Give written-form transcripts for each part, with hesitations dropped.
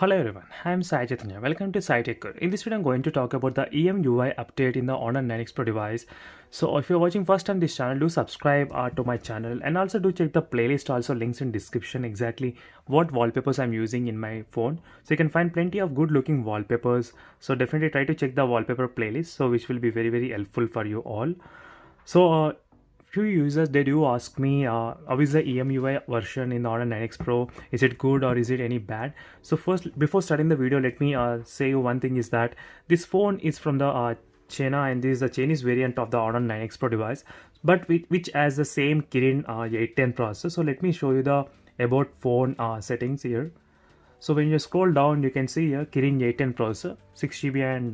Hello everyone, I am Sai Chaitanya. Welcome to SciTech. In this video, I'm going to talk about the EMUI update in the Honor 9X Pro device. So if you're watching first time this channel, do subscribe to my channel and also do check the playlist. Also links in description exactly what wallpapers I'm using in my phone. So you can find plenty of good looking wallpapers. So definitely try to check the wallpaper playlist. So which will be very helpful for you all. So few users they do ask me how is the EMUI version in the Honor 9X Pro, is it good or is it any bad? So first, before starting the video, let me say you one thing is that this phone is from the China, and this is the Chinese variant of the Honor 9X Pro device, but which has the same Kirin 810 processor. So let me show you the about phone settings here. So when you scroll down, you can see here Kirin 810 processor, 6GB and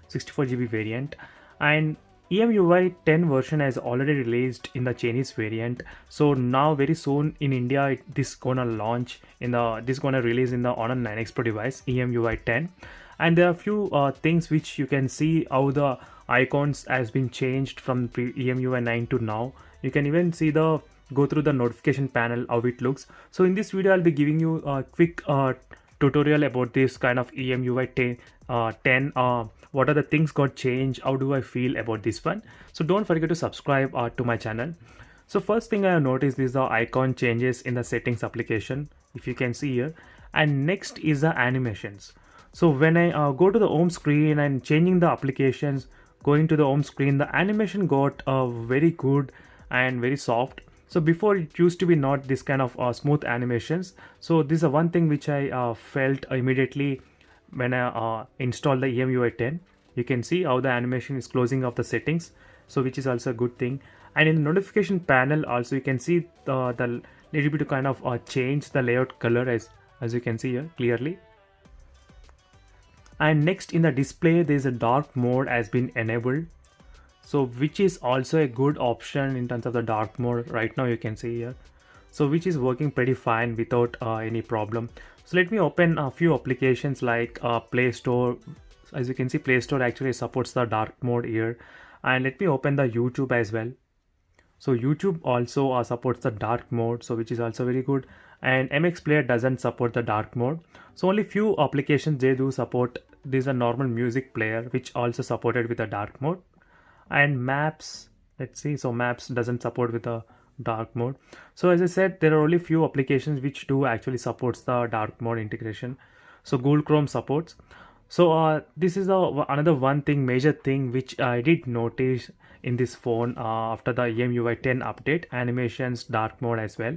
64GB variant, and EMUI 10 version has already released in the Chinese variant. So now very soon in India this gonna launch in the this gonna release in the Honor 9X Pro device EMUI 10, and there are few things which you can see how the icons has been changed from EMUI 9 to now. You can even see the go through the notification panel how it looks. So in this video I'll be giving you a quick tutorial about this kind of EMUI 10 what are the things got changed, how do I feel about this one. So don't forget to subscribe to my channel. So first thing I have noticed is the icon changes in the settings application, if you can see here, and next is the animations. So when I go to the home screen and changing the applications, going to the home screen, the animation got very good and very soft. So before it used to be not this kind of smooth animations. So this is one thing which I felt immediately when I install the EMUI 10. You can see how the animation is closing off the settings, so which is also a good thing. And in the notification panel also you can see the little bit to kind of change the layout color as you can see here clearly. And next in the display there is a dark mode has been enabled, so which is also a good option in terms of the dark mode right now you can see here. So which is working pretty fine without any problem. So let me open a few applications like Play Store. As you can see, Play Store actually supports the dark mode here, and let me open the YouTube as well. So YouTube also supports the dark mode, so which is also very good. And MX Player doesn't support the dark mode, so only few applications they do support. This is a normal music player which also supported with the dark mode. And Maps, let's see, so Maps doesn't support with the dark mode. So as I said, there are only few applications which do actually supports the dark mode integration. So Google Chrome supports. So this is another one thing, major thing which I did notice in this phone after the EMUI 10 update, animations, dark mode as well.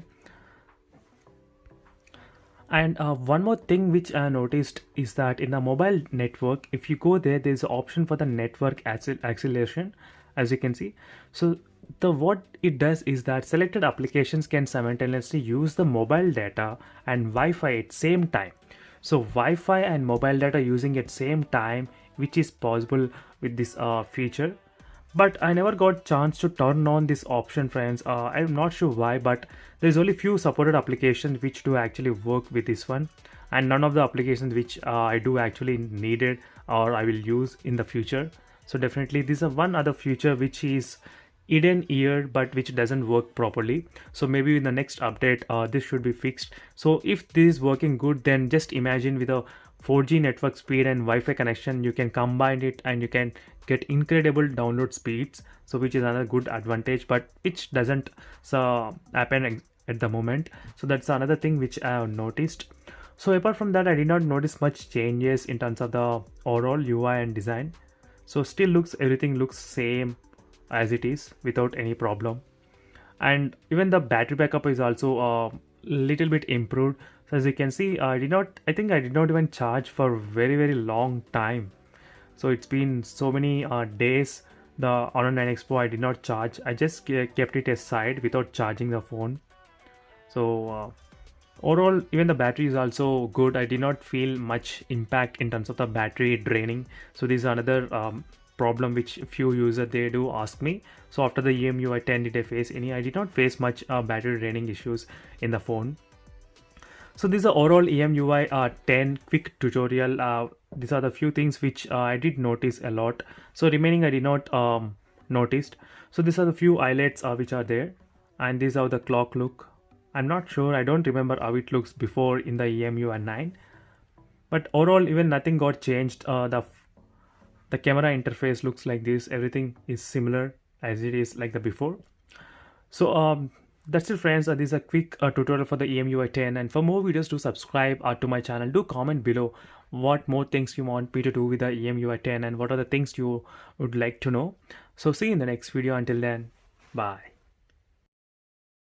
And one more thing which I noticed is that in the mobile network, if you go there, there's an option for the network acceleration, as you can see. So what it does is that selected applications can simultaneously use the mobile data and Wi-Fi at same time. So Wi-Fi and mobile data using at same time, which is possible with this feature. But I never got chance to turn on this option, friends. I'm not sure why, but there's only few supported applications which do actually work with this one, and none of the applications which I do actually needed or I will use in the future. So definitely this is one other feature which is hidden here but which doesn't work properly. So maybe in the next update this should be fixed. So if this is working good, then just imagine with a 4G network speed and Wi-Fi connection, you can combine it and you can get incredible download speeds, so which is another good advantage, but which doesn't happen at the moment. So that's another thing which I have noticed. So apart from that, I did not notice much changes in terms of the overall UI and design. So still everything looks same as it is without any problem. And even the battery backup is also a little bit improved. So as you can see, I think I did not even charge for very long time. So it's been so many days the Honor 9X Pro I did not charge. I just kept it aside without charging the phone. So overall, even the battery is also good. I did not feel much impact in terms of the battery draining. So this is another problem which few users they do ask me. So after the EMUI 10, did I face any? I did not face much battery draining issues in the phone. So this is the overall EMUI 10 quick tutorial. These are the few things which I did notice a lot. So remaining I did not noticed. So these are the few highlights which are there, and these are the clock look. I'm not sure, I don't remember how it looks before in the EMUI 9. but overall even nothing got changed. The camera interface looks like this, everything is similar as it is like the before. So that's it friends. This is a quick tutorial for the EMUI 10, and for more videos do subscribe to my channel. Do comment below what more things you want me to do with the EMUI 10 and what are the things you would like to know. So see you in the next video. Until then, bye.